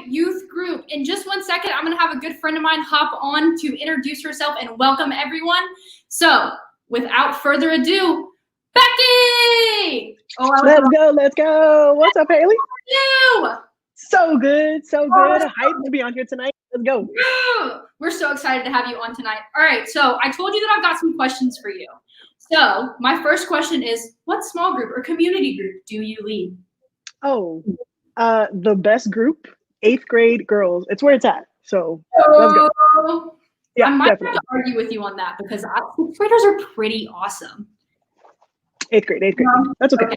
youth group. In just 1 second, I'm going to have a good friend of mine hop on to introduce herself and welcome everyone. So without further ado, Becky! Let's go. What's up, Haley? How are you? So good. Hyped to be on here tonight. Let's go. We're so excited to have you on tonight. All right, so I told you that I've got some questions for you. So my first question is, what small group or community group do you lead? Oh, the best group, 8th grade girls. It's where it's at. So let's go. Yeah, I might definitely. have to argue with you on that because 6th graders are pretty awesome. 8th grade. That's okay.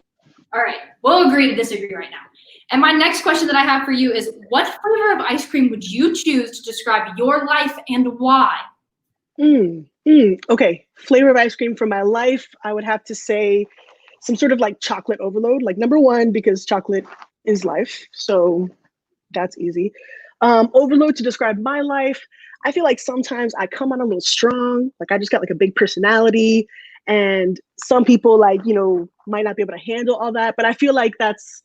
All right, we'll agree to disagree right now. And my next question that I have for you is, what flavor of ice cream would you choose to describe your life and why? Okay, flavor of ice cream for my life, I would have to say some sort of like chocolate overload, like number one, because chocolate is life. So that's easy. Overload to describe my life. I feel like sometimes I come on a little strong, like I just got like a big personality, and some people might not be able to handle all that, but I feel like that's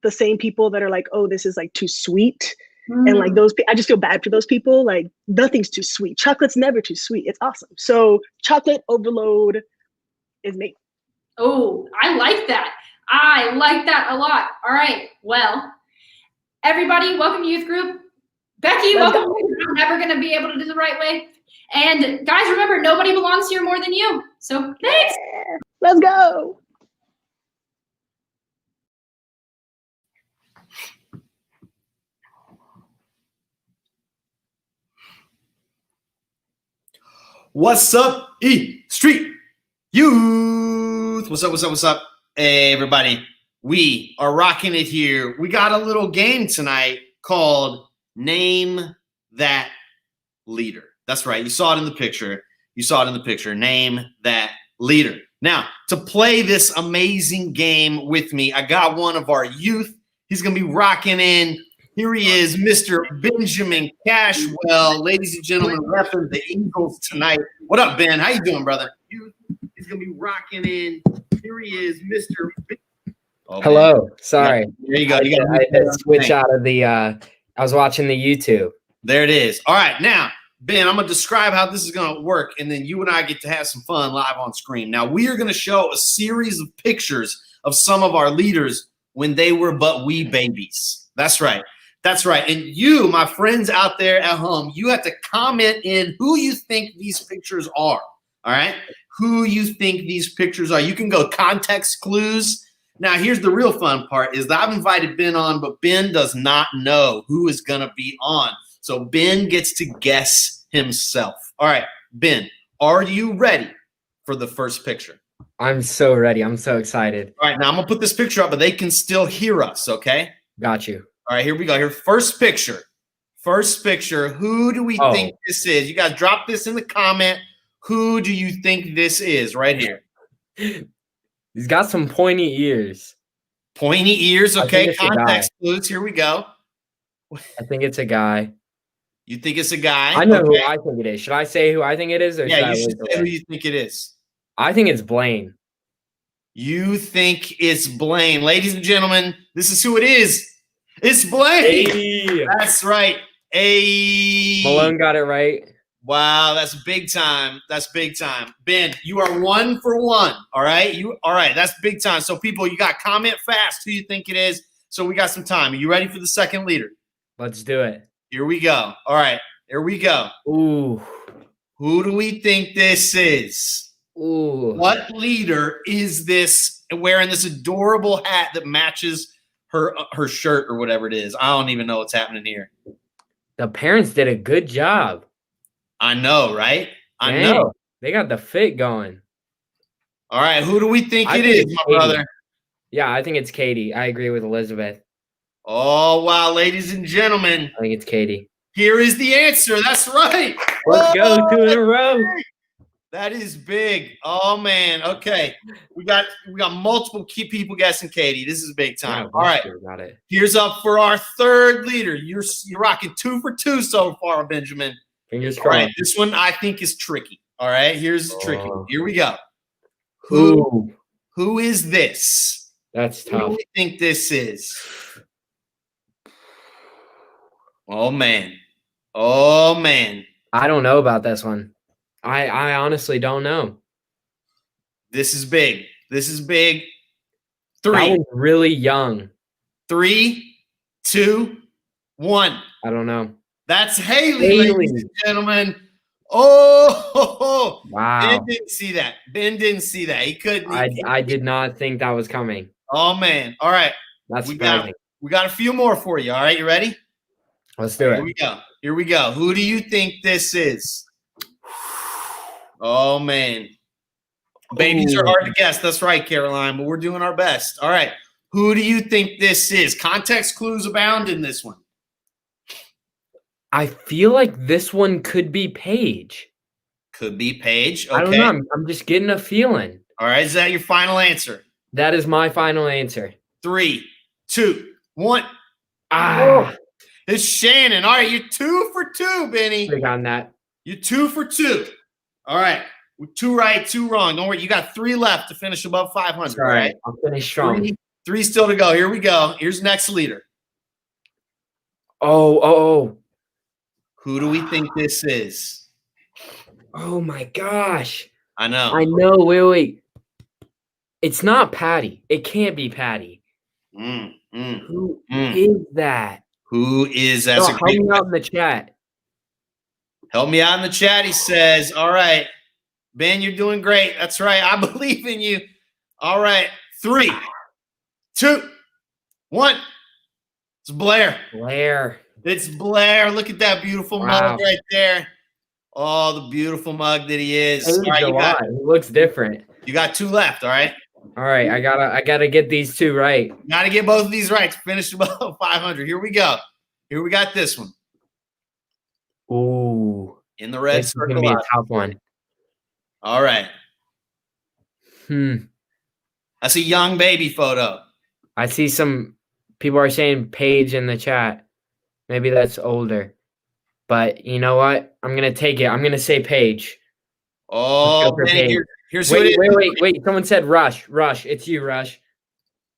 the same people that are like, oh, this is like too sweet. And like I just feel bad for those people. Like nothing's too sweet. Chocolate's never too sweet. It's awesome. So chocolate overload is me. Oh, I like that. I like that a lot. All right. Well, everybody, welcome to youth group. Becky, welcome. I'm never going to be able to do the right way. And guys, remember, nobody belongs here more than you. So thanks. Yeah. Let's go. What's up, E Street Youth? What's up? Hey, everybody. We are rocking it here. We got a little game tonight called Name That Leader. That's right. You saw it in the picture. Name That Leader. Now, to play this amazing game with me, I got one of our youth. He's going to be rocking in. Here he is, Mr. Benjamin Cashwell. Ladies and gentlemen, repping the Eagles tonight. What up, Ben? How you doing, brother? He's going to be rocking in. Here he is, Mr. Hello. Man. Sorry. There you go. I had to switch out of the I was watching the YouTube. There it is. All right. Now, Ben, I'm going to describe how this is going to work, and then you and I get to have some fun live on screen. Now, we are going to show a series of pictures of some of our leaders when they were but wee babies. That's right. And you, my friends out there at home, you have to comment in who you think these pictures are. All right? Who you think these pictures are. You can go context clues. Now, here's the real fun part is that I've invited Ben on, but Ben does not know who is going to be on. So Ben gets to guess himself. All right, Ben, are you ready for the first picture? I'm so ready. I'm so excited. All right, now I'm going to put this picture up, but they can still hear us, okay? Got you. All right, here we go. Here, first picture. Who do we think this is? You guys drop this in the comment. Who do you think this is right here? He's got some pointy ears. Pointy ears, okay. Context clues. Here we go. I think it's a guy. You think it's a guy? I know who I think it is. Should I say who I think it is? Or yeah, you should say who you think it is. I think it's Blaine. You think it's Blaine. Ladies and gentlemen, this is who it is. It's Blaine. Hey. That's right. Hey. Malone got it right. Wow, that's big time. Ben, you are 1 for 1. All right. That's big time. So people, you got comment fast who you think it is. So we got some time. Are you ready for the second leader? Let's do it. Here we go. All right. Here we go. Ooh. Who do we think this is? Ooh. What leader is this wearing this adorable hat that matches her shirt or whatever it is? I don't even know what's happening here. The parents did a good job. I know, right? I know. They got the fit going. All right. Who do we think it is, my brother? Yeah, I think it's Katie. I agree with Elizabeth. Oh, wow. Ladies and gentlemen. I think it's Katie. Here is the answer. That's right. Let's go 2 in a row. That is big. Oh, man. Okay. We got multiple key people guessing Katie. This is big time. All right. Got it. Here's up for our third leader. You're rocking 2 for 2 so far, Benjamin. Fingers crossed. All right. This one I think is tricky. All right. Here's the tricky one. Here we go. Who is this? That's tough. Who do we think this is? Oh man. Oh man. I don't know about this one. I honestly don't know. This is big. This is big. That 3, one's really young. 3, 2, 1. I don't know. That's Haley, Haley. ladies and gentlemen. Oh, Wow. Ben didn't see that. Ben didn't see that. He couldn't. I did not think that was coming. Oh man. All right. That's We got surprising. we got a few more for you. All right, you ready? Let's do Here it. we go. Here we go. Who do you think this is? Oh man. Babies are hard to guess. That's right, Caroline, but we're doing our best. All right. Who do you think this is? Context clues abound in this one. I feel like this one could be Paige. Could be Paige. I don't Okay. know. I'm just getting a feeling. All right. Is that your final answer? That is my final answer. 3, 2, 1. Ah, It's Shannon. All right. You're 2 for 2, Benny. click on that. You're 2 for 2. All right. 2 right, 2 wrong. Don't worry. You got 3 left to finish above 500. It's all right. I'll finish strong. 3 still to go. Here we go. Here's next leader. Oh. Who do we think this is? Oh my gosh. I know. I know. Wait. It's not Patty. It can't be Patty. Who is that? Who is? That's Oh, a help great me question. out in the chat. Help me out in the chat. He says, all right, Ben, you're doing great. That's right. I believe in you. All right. 3, 2, 1. It's Blair. Blair. It's Blair. Look at that beautiful Wow. mug right there. Oh, the beautiful mug that he is. All Aged right, a lot. It looks different. you got 2 left. All right. All right, I gotta get these 2 right. Got to get both of these right to finish above 500. Here we go. Here we got this one Ooh, in the red this is circle. gonna be a tough one. All right. That's a young baby photo. I see some people are saying Paige in the chat. Maybe that's older, but you know what? I'm gonna take it. I'm gonna say Paige. Oh, Let's go for man, Paige. here's who it Wait. Someone said Rush. Rush. It's you, Rush.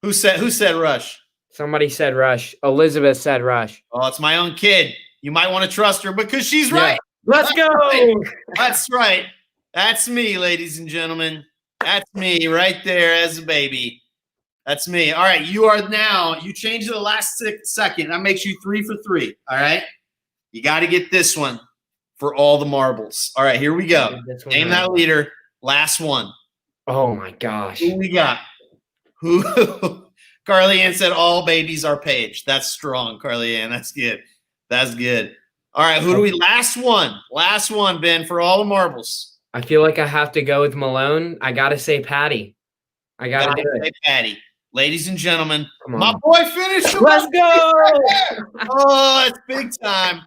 is. Who said Rush? Somebody said Rush. Elizabeth said Rush. Oh, it's my own kid. You might want to trust her because she's Yeah. right. Let's go. That's right. That's me, ladies and gentlemen. That's me right there as a baby. That's me. All right, you changed the last second. That makes you 3 for 3. All right. You got to get this one for all the marbles. All right, here we go. This one Name right. that leader. Last one. Oh my gosh. Who we got? Who? Carly Ann said all babies are Paige. That's strong, Carly Ann. That's good. That's good. All right, who do we? Last one, Ben, for all the marbles. I feel like I have to go with Malone. I gotta say Patty. I gotta do it. Say Patty. Ladies and gentlemen, Come on. my boy finished. Let's go. Oh, it's big time.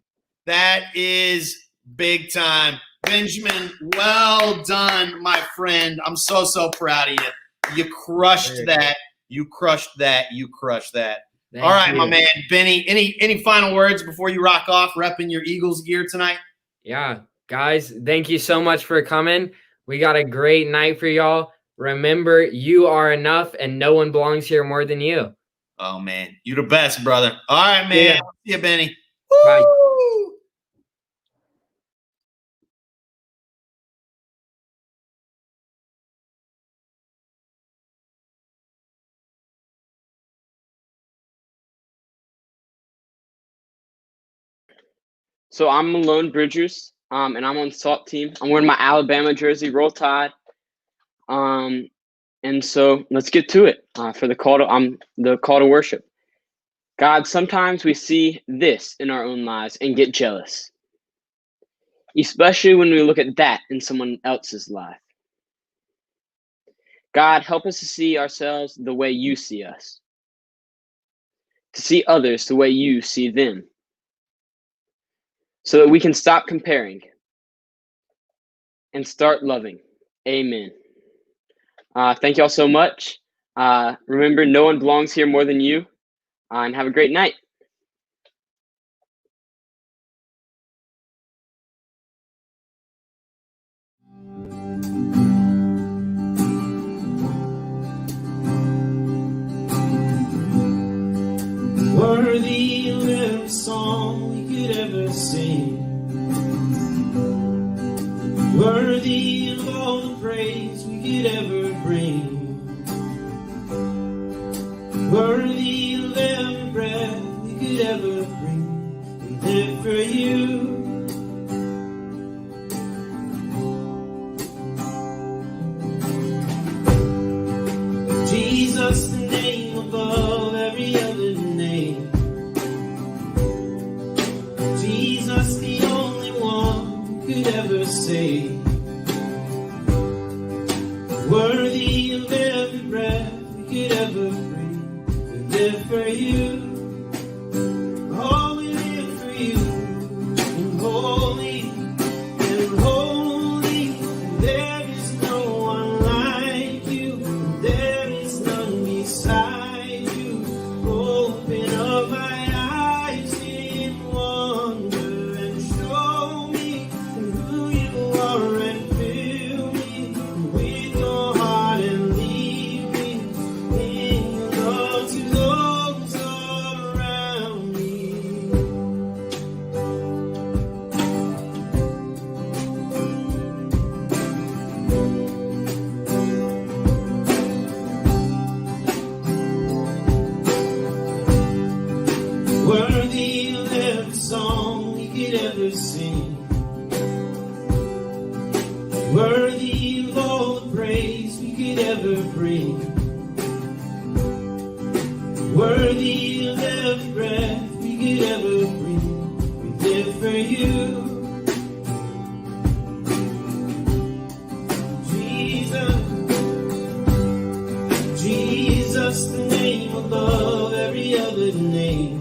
That is big time. Benjamin, well done, my friend. I'm so proud of you. You crushed that. You crushed that. You crushed that. Thank All right, you. my man. Benny, any final words before you rock off repping your Eagles gear tonight? Yeah, guys, thank you so much for coming. We got a great night for y'all. Remember, you are enough and no one belongs here more than you. Oh, man. You the best, brother. All right, man. Yeah. See you, Benny. Bye. Woo! So I'm Malone Bridgers, and I'm on the SALT team. I'm wearing my Alabama jersey, Roll Tide. And so let's get to it for the call to worship. God, sometimes we see this in our own lives and get jealous, especially when we look at that in someone else's life. God, help us to see ourselves the way you see us, to see others the way you see them, so that we can stop comparing and start loving. Amen. Thank y'all so much. Remember, no one belongs here more than you, and have a great night. Worthy of every song we could sing. Worthy of all the praise we could ever bring. Worthy of every breath we could ever breathe. We live for you. Jesus, the name above every other name. Jesus, the only one who could ever save. Worthy of every breath we could ever breathe. We live for you. Oh, we live for you. And holy, and holy. And there is no one like you. And there is none beside you. Open up my eyes in wonder and show me who you are and fill me with your heart and lead me in your love to those around me. Worthy of every song we could ever sing. Worthy of all the praise we could ever bring. Worthy of every breath we could ever breathe. We live for you. Jesus, Jesus, the name above every other name.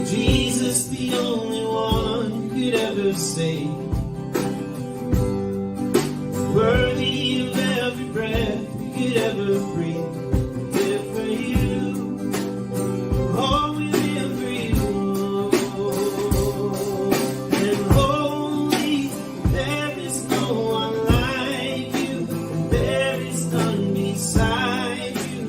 Jesus, the only one who could ever save. Worthy of every breath we could ever breathe. We live for you. Oh, we live for you. And holy, there is no one like you. And there is none beside you.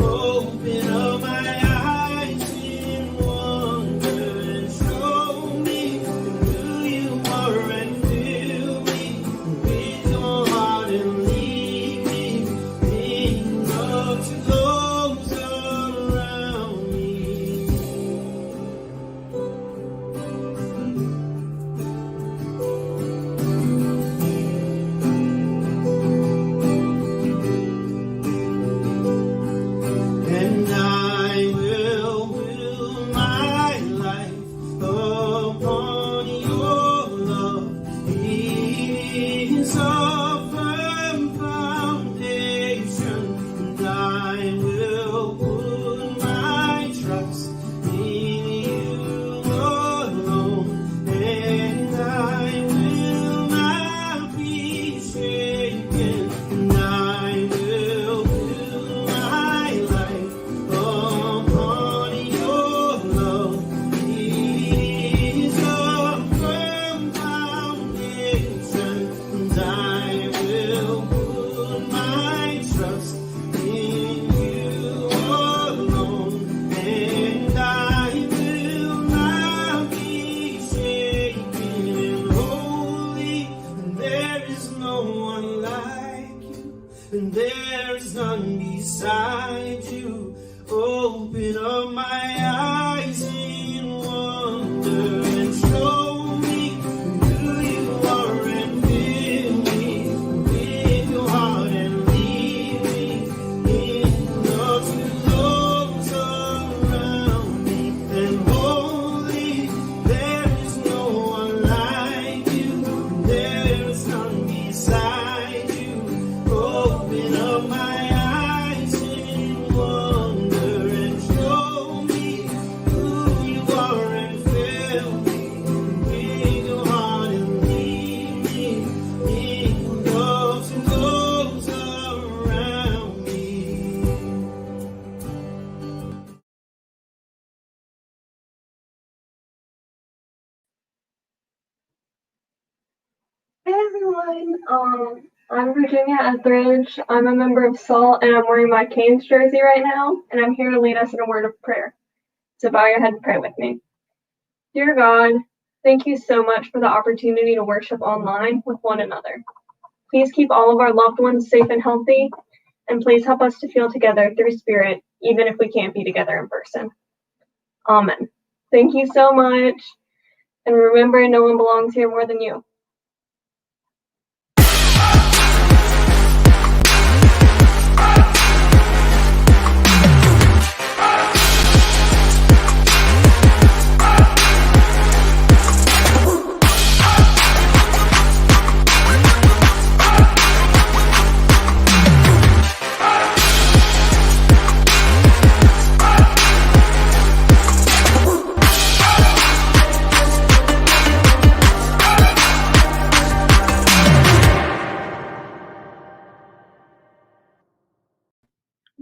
Open up my eyes in wonder and show me who you are and fill me with your heart and lead me in love to those around me. And I will my life upon your love. It is a firm foundation, and I will put my trust in you alone. And I will not be shaken, and I will build my life upon your love. It is a firm foundation, and I will put my trust in you alone. And I will not be shaken and holy. And there is no one like you, and there is none beside you. Open up my eyes in wonder and show me who you are and fill me with your heart and lead me in love to those around me. And holy, there is no one like you, and there is none beside you. Open up my eyes in wonder and show me who you are and fill me with your heart and lead me in love to those around me. Hey everyone, I'm Virginia Etheridge. I'm a member of SALT and I'm wearing my Canes jersey right now, and I'm here to lead us in a word of prayer. So bow your head and pray with me. Dear God, thank you so much for the opportunity to worship online with one another. Please keep all of our loved ones safe and healthy, and please help us to feel together through spirit, even if we can't be together in person. Amen. Thank you so much, and remember, no one belongs here more than you.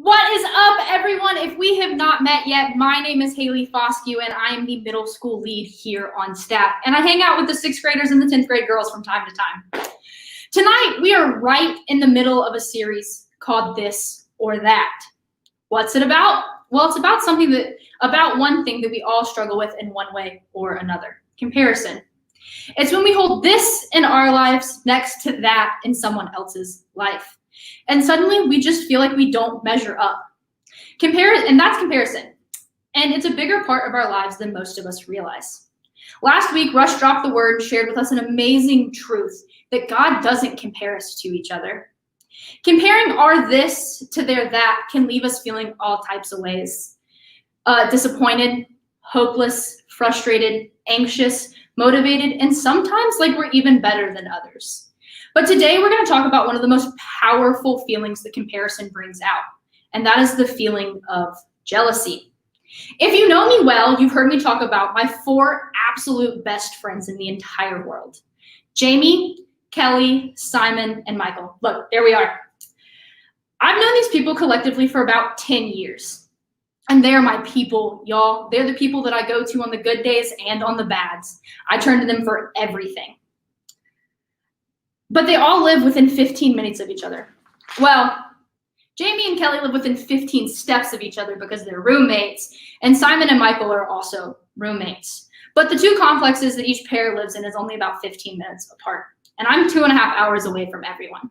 What is up, everyone? If we have not met yet, my name is Haley Foscue, and I am the middle school lead here on staff. And I hang out with the 6th graders and the 10th grade girls from time to time. Tonight, we are right in the middle of a series called This or That. What's it about? Well, it's about one thing that we all struggle with in one way or another: comparison. It's when we hold this in our lives next to that in someone else's life. And suddenly we just feel like we don't measure up. And that's comparison. And it's a bigger part of our lives than most of us realize. Last week, Rush dropped the word and shared with us an amazing truth that God doesn't compare us to each other. Comparing our this to their that can leave us feeling all types of ways. Disappointed, hopeless, frustrated, anxious, motivated, and sometimes like we're even better than others. But today we're going to talk about one of the most powerful feelings that comparison brings out, and that is the feeling of jealousy. If you know me well, you've heard me talk about my 4 absolute best friends in the entire world: Jamie, Kelly, Simon, and Michael. Look, there we are. I've known these people collectively for about 10 years, and they're my people, y'all. They're the people that I go to on the good days and on the bads. I turn to them for everything. But they all live within 15 minutes of each other. Well, Jamie and Kelly live within 15 steps of each other because they're roommates, and Simon and Michael are also roommates. But the 2 complexes that each pair lives in is only about 15 minutes apart, and I'm 2.5 hours away from everyone,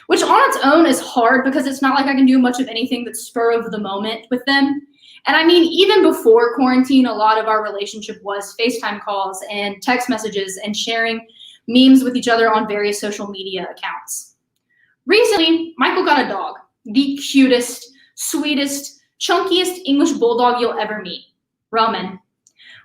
which on its own is hard because it's not like I can do much of anything that's spur of the moment with them. And I mean, even before quarantine, a lot of our relationship was FaceTime calls and text messages and sharing memes with each other on various social media accounts. Recently, Michael got a dog, the cutest, sweetest, chunkiest English bulldog you'll ever meet, Roman.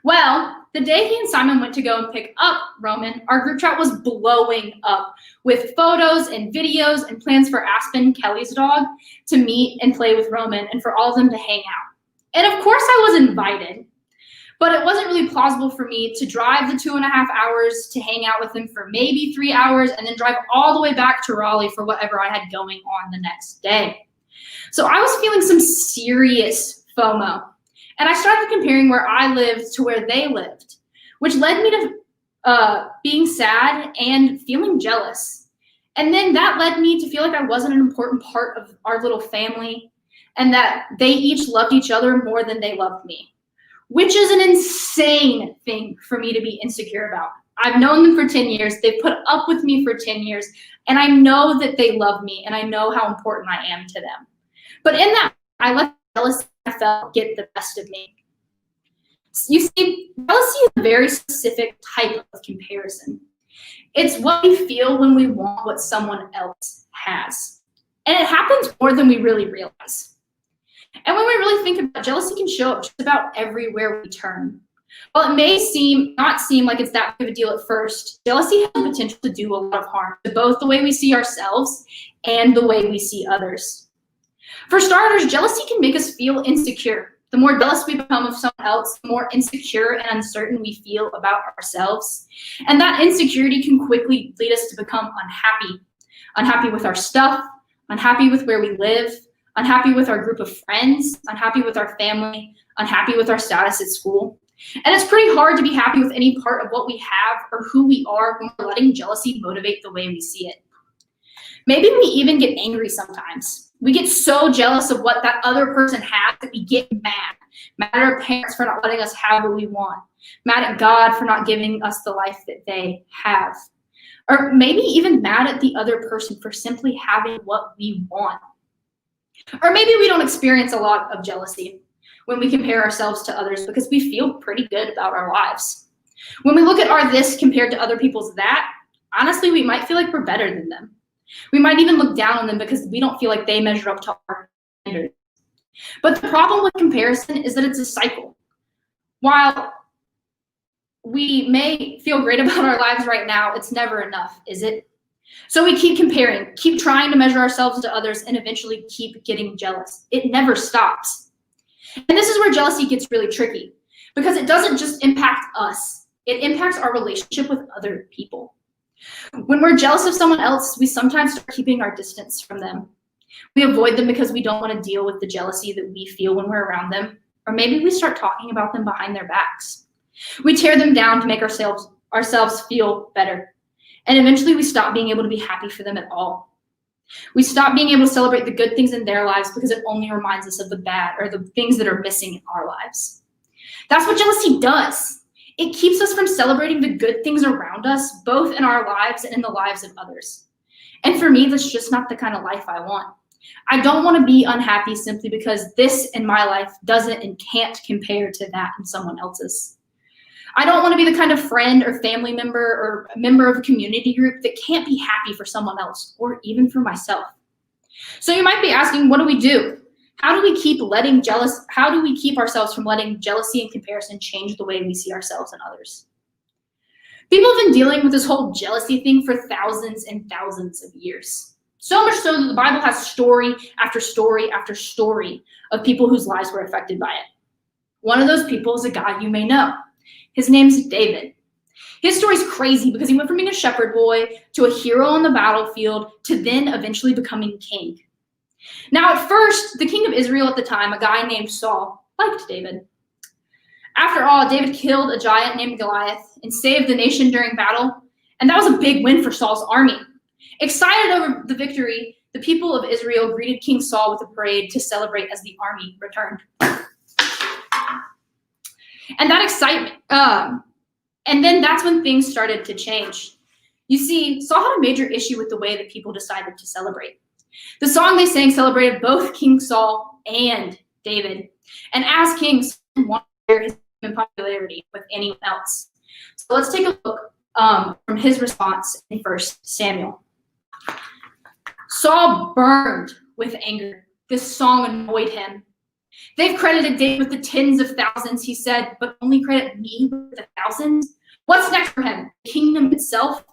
Well, the day he and Simon went to go and pick up Roman, our group chat was blowing up with photos and videos and plans for Aspen, Kelly's dog, to meet and play with Roman and for all of them to hang out. And of course I was invited. But it wasn't really plausible for me to drive the 2.5 hours to hang out with him for maybe 3 hours and then drive all the way back to Raleigh for whatever I had going on the next day. So I was feeling some serious FOMO. And I started comparing where I lived to where they lived, which led me to being sad and feeling jealous. And then that led me to feel like I wasn't an important part of our little family and that they each loved each other more than they loved me, which is an insane thing for me to be insecure about. I've known them for 10 years. They've put up with me for 10 years, and I know that they love me, and I know how important I am to them. But in that, I let jealousy I felt get the best of me. You see, jealousy is a very specific type of comparison. It's what we feel when we want what someone else has. And it happens more than we really realize. And when we really think about it, jealousy can show up just about everywhere we turn. While it may not seem like it's that big of a deal at first, jealousy has the potential to do a lot of harm to both the way we see ourselves and the way we see others. For starters, jealousy can make us feel insecure. The more jealous we become of someone else, the more insecure and uncertain we feel about ourselves. And that insecurity can quickly lead us to become unhappy. Unhappy with our stuff, unhappy with where we live, unhappy with our group of friends, unhappy with our family, unhappy with our status at school. And it's pretty hard to be happy with any part of what we have or who we are when we're letting jealousy motivate the way we see it. Maybe we even get angry sometimes. We get so jealous of what that other person has that we get mad. Mad at our parents for not letting us have what we want. Mad at God for not giving us the life that they have. Or maybe even mad at the other person for simply having what we want. Or maybe we don't experience a lot of jealousy when we compare ourselves to others because we feel pretty good about our lives. When we look at our this compared to other people's that, honestly, we might feel like we're better than them. We might even look down on them because we don't feel like they measure up to our standards. But the problem with comparison is that it's a cycle. While we may feel great about our lives right now, it's never enough, is it? So we keep comparing, keep trying to measure ourselves to others, and eventually keep getting jealous. It never stops. And this is where jealousy gets really tricky, because it doesn't just impact us, it impacts our relationship with other people. When we're jealous of someone else, we sometimes start keeping our distance from them. We avoid them because we don't want to deal with the jealousy that we feel when we're around them, or maybe we start talking about them behind their backs. We tear them down to make ourselves feel better. And eventually we stop being able to be happy for them at all. We stop being able to celebrate the good things in their lives because it only reminds us of the bad or the things that are missing in our lives. That's what jealousy does. It keeps us from celebrating the good things around us, both in our lives and in the lives of others. And for me, that's just not the kind of life I want. I don't want to be unhappy simply because this in my life doesn't and can't compare to that in someone else's. I don't want to be the kind of friend or family member or a member of a community group that can't be happy for someone else or even for myself. So you might be asking, what do we do? How do we keep ourselves from letting jealousy and comparison change the way we see ourselves and others? People have been dealing with this whole jealousy thing for thousands and thousands of years. So much so that the Bible has story after story after story of people whose lives were affected by it. One of those people is a guy you may know. His name's David. His story's crazy because he went from being a shepherd boy to a hero on the battlefield to then eventually becoming king. Now, at first, the king of Israel at the time, a guy named Saul, liked David. After all, David killed a giant named Goliath and saved the nation during battle, and that was a big win for Saul's army. Excited over the victory, the people of Israel greeted King Saul with a parade to celebrate as the army returned. And that excitement, and then that's when things started to change. You see, Saul had a major issue with the way that people decided to celebrate. The song they sang celebrated both King Saul and David. And as king, Saul wanted to share his popularity with anyone else. So let's take a look from his response in 1 Samuel. Saul burned with anger. This song annoyed him. They've credited David with the tens of thousands, he said, but only credit me with the thousands? What's next for him? The kingdom itself?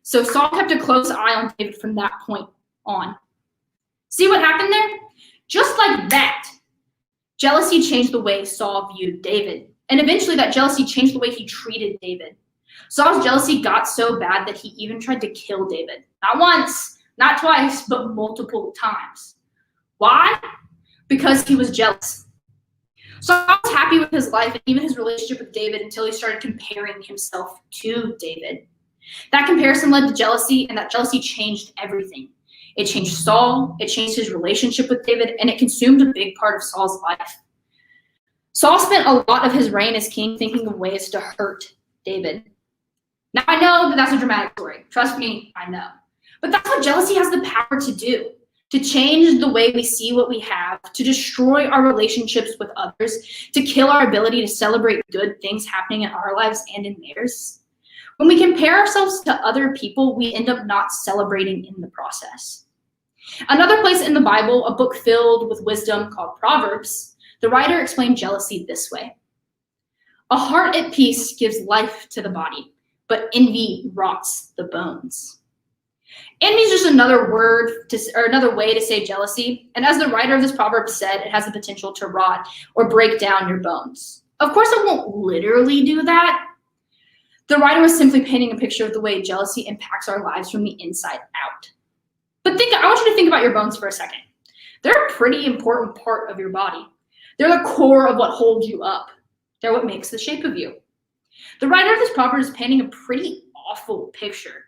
So Saul kept a close eye on David from that point on. See what happened there? Just like that, jealousy changed the way Saul viewed David. And eventually that jealousy changed the way he treated David. Saul's jealousy got so bad that he even tried to kill David. Not once, not twice, but multiple times. Why? Because he was jealous. Saul was happy with his life and even his relationship with David until he started comparing himself to David. That comparison led to jealousy, and that jealousy changed everything. It changed Saul, it changed his relationship with David, and it consumed a big part of Saul's life. Saul spent a lot of his reign as king thinking of ways to hurt David. Now I know that that's a dramatic story. Trust me, I know. But that's what jealousy has the power to do. To change the way we see what we have, to destroy our relationships with others, to kill our ability to celebrate good things happening in our lives and in theirs. When we compare ourselves to other people, we end up not celebrating in the process. Another place in the Bible, a book filled with wisdom called Proverbs, the writer explained jealousy this way. A heart at peace gives life to the body, but envy rots the bones. Envy is just another way to say jealousy. And as the writer of this proverb said, it has the potential to rot or break down your bones. Of course, it won't literally do that. The writer was simply painting a picture of the way jealousy impacts our lives from the inside out. But I want you to think about your bones for a second. They're a pretty important part of your body. They're the core of what holds you up. They're what makes the shape of you. The writer of this proverb is painting a pretty awful picture.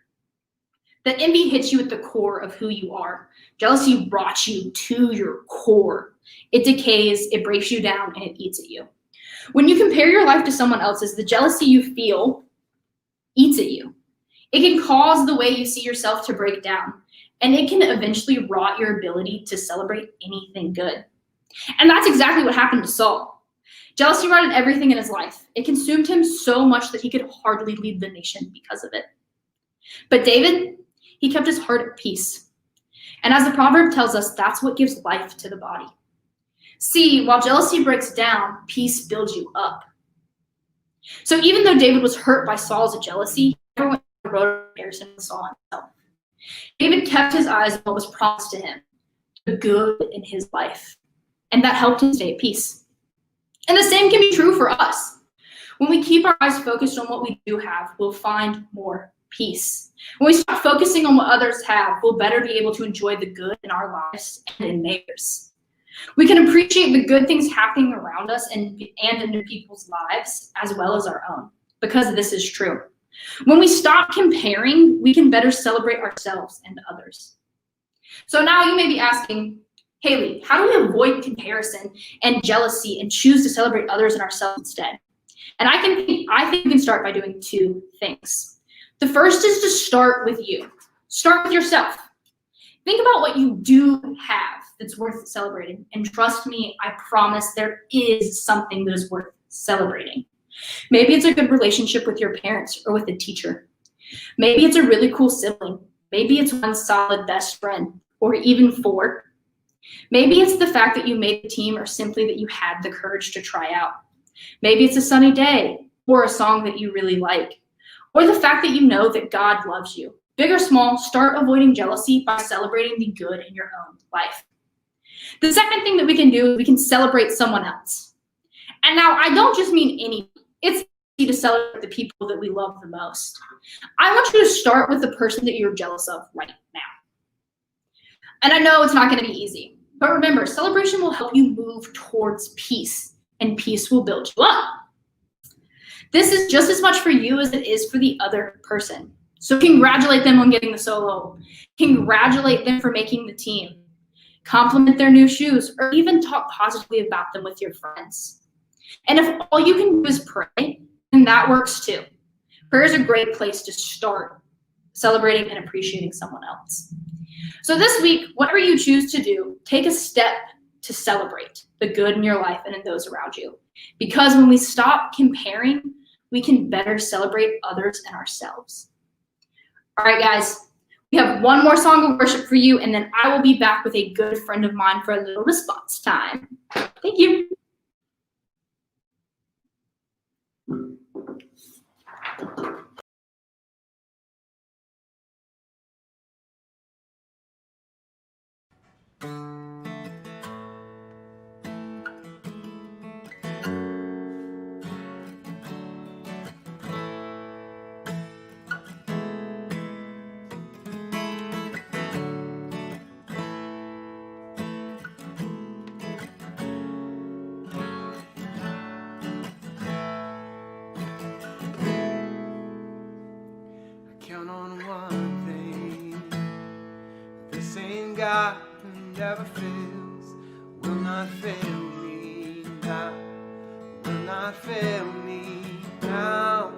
That envy hits you at the core of who you are. Jealousy rots you to your core. It decays, it breaks you down, and it eats at you. When you compare your life to someone else's, the jealousy you feel eats at you. It can cause the way you see yourself to break down, and it can eventually rot your ability to celebrate anything good. And that's exactly what happened to Saul. Jealousy rotted everything in his life. It consumed him so much that he could hardly lead the nation because of it. But David, he kept his heart at peace. And as the proverb tells us, that's what gives life to the body. See, while jealousy breaks down, peace builds you up. So even though David was hurt by Saul's jealousy, he never went on the road of comparison with Saul himself. David kept his eyes on what was promised to him, the good in his life. And that helped him stay at peace. And the same can be true for us. When we keep our eyes focused on what we do have, we'll find more peace. When we stop focusing on what others have, we'll better be able to enjoy the good in our lives and in theirs. We can appreciate the good things happening around us and in people's lives as well as our own, because this is true. When we stop comparing, we can better celebrate ourselves and others. So now you may be asking, Haley, how do we avoid comparison and jealousy and choose to celebrate others and ourselves instead? And I think we can start by doing two things. The first is to start with you. Start with yourself. Think about what you do have that's worth celebrating. And trust me, I promise there is something that is worth celebrating. Maybe it's a good relationship with your parents or with a teacher. Maybe it's a really cool sibling. Maybe it's one solid best friend, or even 4. Maybe it's the fact that you made the team, or simply that you had the courage to try out. Maybe it's a sunny day, or a song that you really like, or the fact that you know that God loves you. Big or small, start avoiding jealousy by celebrating the good in your own life. The second thing that we can do is we can celebrate someone else. And now I don't just mean any. It's easy to celebrate the people that we love the most. I want you to start with the person that you're jealous of right now. And I know it's not going to be easy, but remember, celebration will help you move towards peace, and peace will build you up. This is just as much for you as it is for the other person. So congratulate them on getting the solo. Congratulate them for making the team. Compliment their new shoes, or even talk positively about them with your friends. And if all you can do is pray, then that works too. Prayer is a great place to start celebrating and appreciating someone else. So this week, whatever you choose to do, take a step to celebrate the good in your life and in those around you. Because when we stop comparing, we can better celebrate others and ourselves. All right, guys, we have one more song of worship for you, and then I will be back with a good friend of mine for a little response time. Thank you. Count on one thing. The same God who never fails will not fail me now. Will not fail me now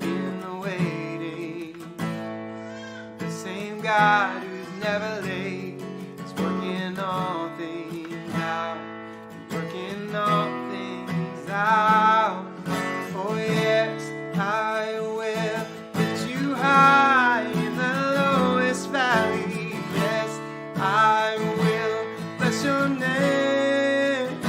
in the waiting. The same God who's never late is working all things out. Working all things out. Oh yes, I will lift you high in the lowest valley. Yes, I will bless your name.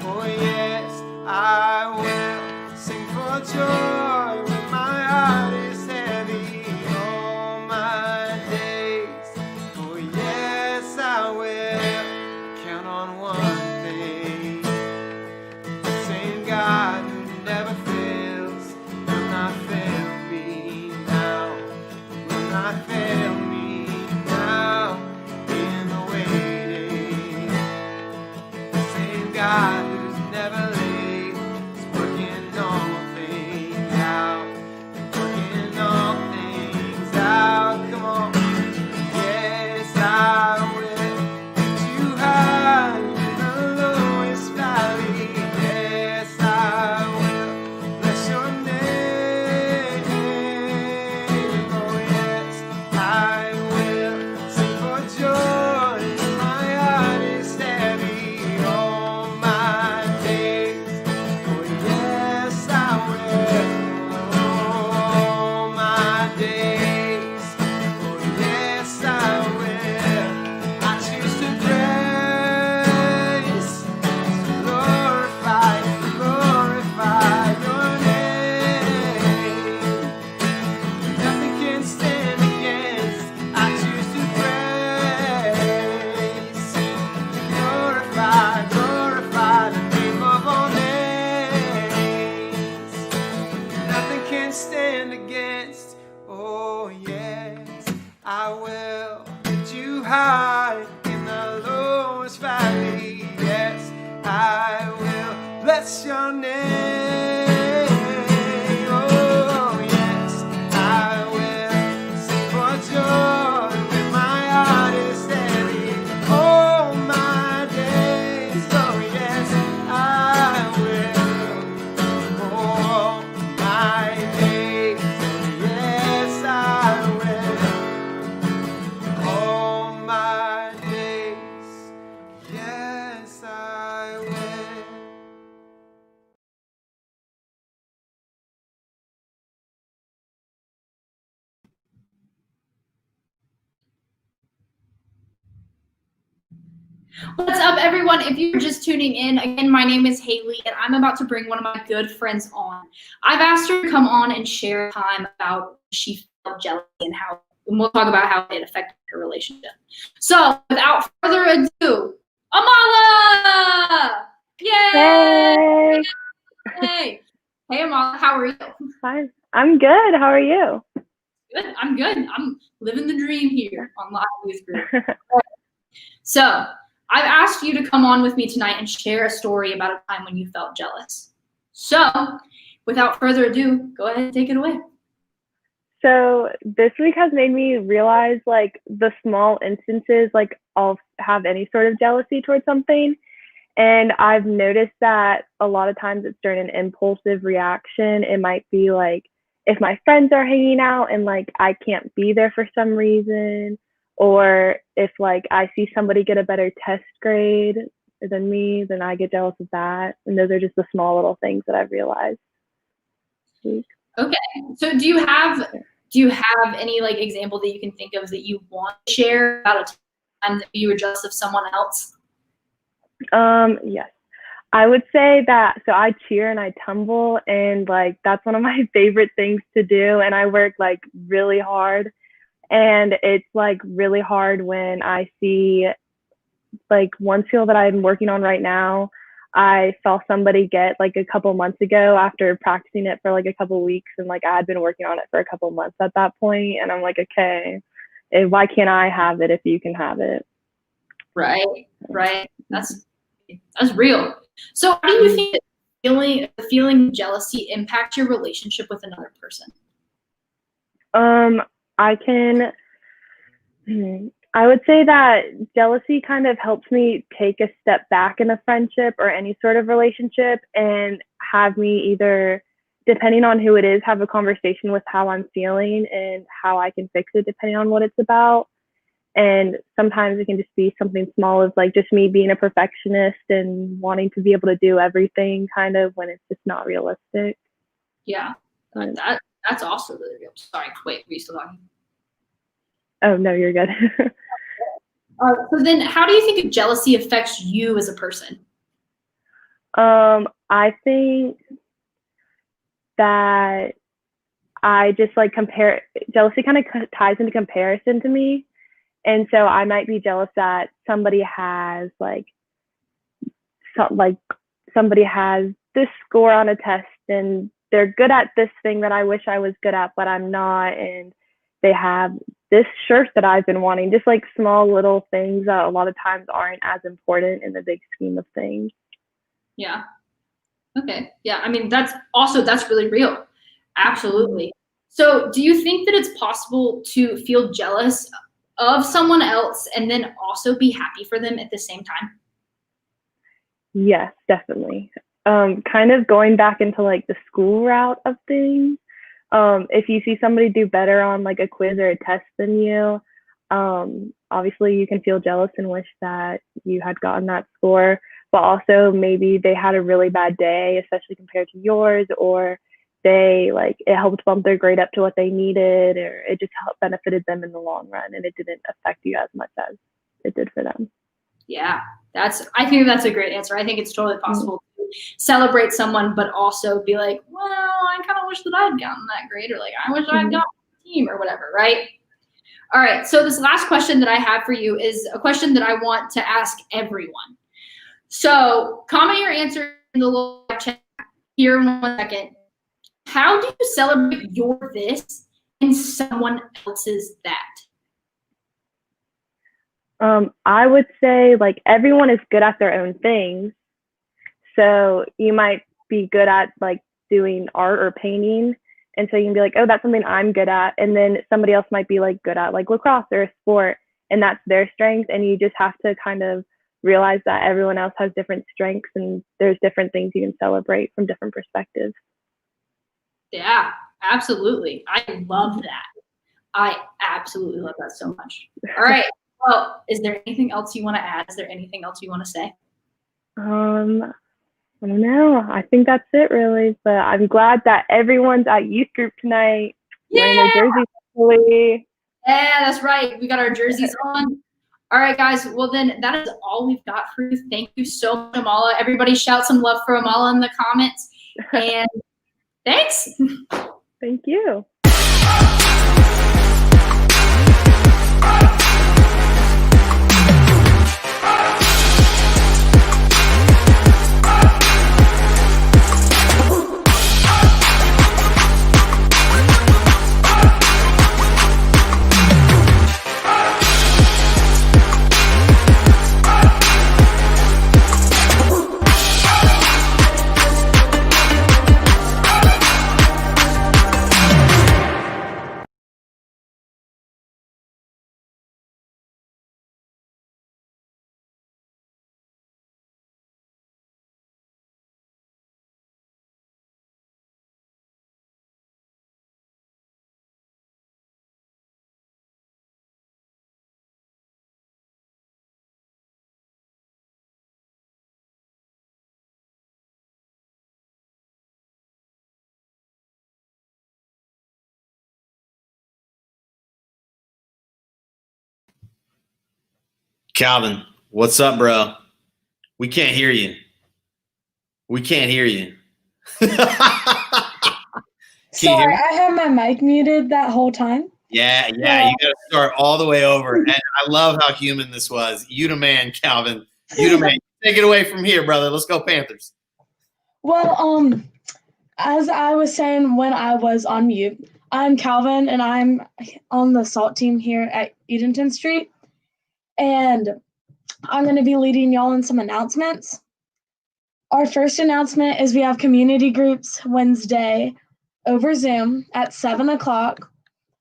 Oh yes, I will sing for joy when my heart is heavy all my days. Oh yes, I will count on one thing. The same God who never fails will not fail me now. Will not fail me now in the waiting. The same God who's never late is working all things out. high in the lowest valley. Yes, I will bless your name. Oh, yes, I will sing for joy when my heart is steady. All my days, oh, yes, I will. All my days, yes, I will. All my days, yes, I will. What's up, everyone? If you're just tuning in, again, my name is Haley, and I'm about to bring one of my good friends on. I've asked her to come on and share time about she felt jealousy and we'll talk about how it affected her relationship. So, without further ado, Amala! Yay! Hey, Hey, hey, Amala, how are you? fine. I'm good. How are you? Good. I'm good. I'm living the dream here on Live Youth Group. So, I've asked you to come on with me tonight and share a story about a time when you felt jealous. So, without further ado, go ahead and take it away. So this week has made me realize like the small instances, like I'll have any sort of jealousy towards something. And I've noticed that a lot of times it's during an impulsive reaction. It might be like if my friends are hanging out and like I can't be there for some reason, or if like I see somebody get a better test grade than me, then I get jealous of that. And those are just the small little things that I've realized. Okay. So do you have any like example that you can think of that you want to share about a time that you were jealous of someone else? Yes. I would say that, so I cheer and I tumble, and like that's one of my favorite things to do, and I work like really hard, and it's like really hard when I see like one skill that I'm working on right now. I saw somebody get like a couple months ago after practicing it for like a couple weeks, and like I had been working on it for a couple months at that point, and I'm like, okay, why can't I have it if you can have it? Right. That's real. So how do you think that the feeling of jealousy impacts your relationship with another person? I would say that jealousy kind of helps me take a step back in a friendship or any sort of relationship and have me either, depending on who it is, have a conversation with how I'm feeling and how I can fix it depending on what it's about. And sometimes it can just be something small as like just me being a perfectionist and wanting to be able to do everything kind of when it's just not realistic. Yeah. That's also really real. Sorry, wait, were you still talking? Oh, no, you're good. So then how do you think jealousy affects you as a person? I think that I just like jealousy kind of ties into comparison to me. And so I might be jealous that somebody has somebody has this score on a test and they're good at this thing that I wish I was good at, but I'm not. And they have this shirt that I've been wanting, just like small little things that a lot of times aren't as important in the big scheme of things. Yeah. Okay. Yeah. I mean, that's really real. Absolutely. So do you think that it's possible to feel jealous of someone else and then also be happy for them at the same time? Yes, definitely. Kind of going back into like the school route of things. If you see somebody do better on like a quiz or a test than you, obviously you can feel jealous and wish that you had gotten that score, but also maybe they had a really bad day, especially compared to yours, or it helped bump their grade up to what they needed, or it just benefited them in the long run and it didn't affect you as much as it did for them. Yeah, I think that's a great answer. I think it's totally possible to celebrate someone, but also be like, well, I kind of wish that I'd gotten that grade, or like, I wish I'd gotten the team or whatever, right? All right, so this last question that I have for you is a question that I want to ask everyone. So comment your answer in the live chat here in 1 second. How do you celebrate your this and someone else's that? I would say like everyone is good at their own things. So you might be good at like doing art or painting. And so you can be like, oh, that's something I'm good at. And then somebody else might be like good at like lacrosse or a sport, and that's their strength. And you just have to kind of realize that everyone else has different strengths and there's different things you can celebrate from different perspectives. Yeah, absolutely. I love that. I absolutely love that so much. All right. Well, is there anything else you want to add? Is there anything else you want to say? I don't know. I think that's it really. But I'm glad that everyone's at youth group tonight. Wearing their jerseys fully. Yeah, that's right. We got our jerseys on. All right, guys. Well, then that is all we've got for you. Thank you so much, Amala. Everybody shout some love for Amala in the comments. And thanks. Thank you. Calvin, what's up, bro? We can't hear you. We can't hear you. Sorry, I had my mic muted that whole time. Yeah, you got to start all the way over. And I love how human this was. You the man, Calvin. You the man. Take it away from here, brother. Let's go Panthers. Well, as I was saying when I was on mute, I'm Calvin, and I'm on the SALT team here at Edenton Street. And I'm going to be leading y'all in some announcements. Our first announcement is we have community groups Wednesday over Zoom at 7 o'clock.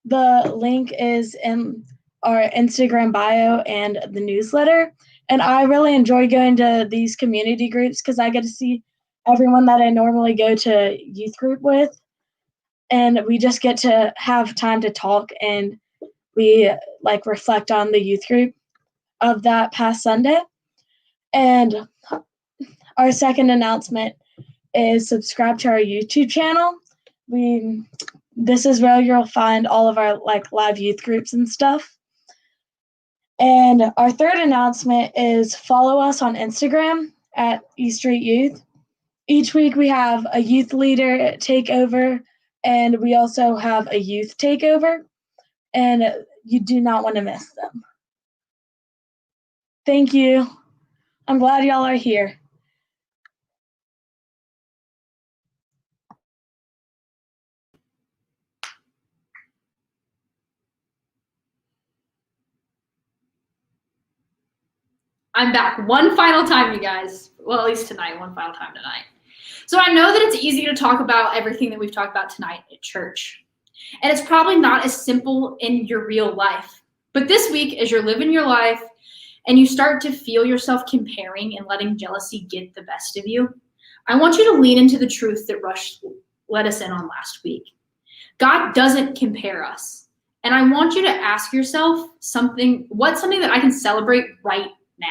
The link is in our Instagram bio and the newsletter. And I really enjoy going to these community groups because I get to see everyone that I normally go to youth group with. And we just get to have time to talk, and we like reflect on the youth group of that past Sunday. And our second announcement is subscribe to our YouTube channel. This is where you'll find all of our like live youth groups and stuff. And our third announcement is follow us on Instagram at East Street Youth. Each week we have a youth leader takeover, and we also have a youth takeover, and you do not want to miss them. Thank you. I'm glad y'all are here. I'm back one final time, you guys. Well, at least tonight, one final time tonight. So I know that it's easy to talk about everything that we've talked about tonight at church. And it's probably not as simple in your real life. But this week, as you're living your life, and you start to feel yourself comparing and letting jealousy get the best of you, I want you to lean into the truth that Rush let us in on last week. God doesn't compare us. And I want you to ask yourself what's something that I can celebrate right now?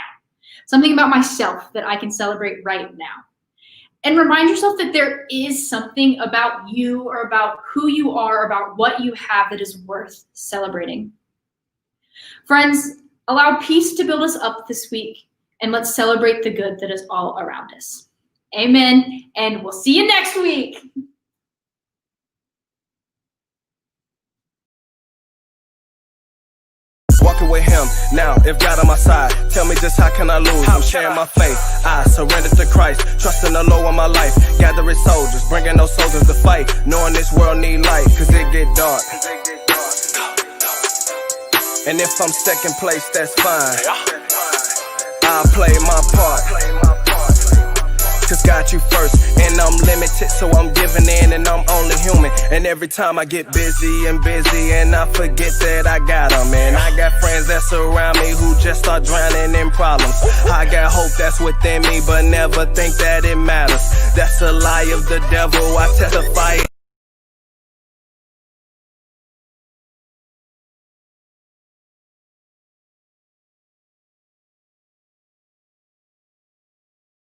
Something about myself that I can celebrate right now. And remind yourself that there is something about you or about who you are, about what you have that is worth celebrating. Friends, allow peace to build us up this week, and let's celebrate the good that is all around us. Amen, and we'll see you next week. Walking with him now, if God on my side, tell me just how can I lose? I'm sharing my faith, I surrender to Christ, trusting the Lord of my life, gathering soldiers, bringing those soldiers to fight, knowing this world need light, cause it get dark. And if I'm second place, that's fine. I'll play my part. Cause got you first, and I'm limited, so I'm giving in, and I'm only human. And every time I get busy, and I forget that I got them. And I got friends that surround me who just start drowning in problems. I got hope that's within me, but never think that it matters. That's a lie of the devil, I testify.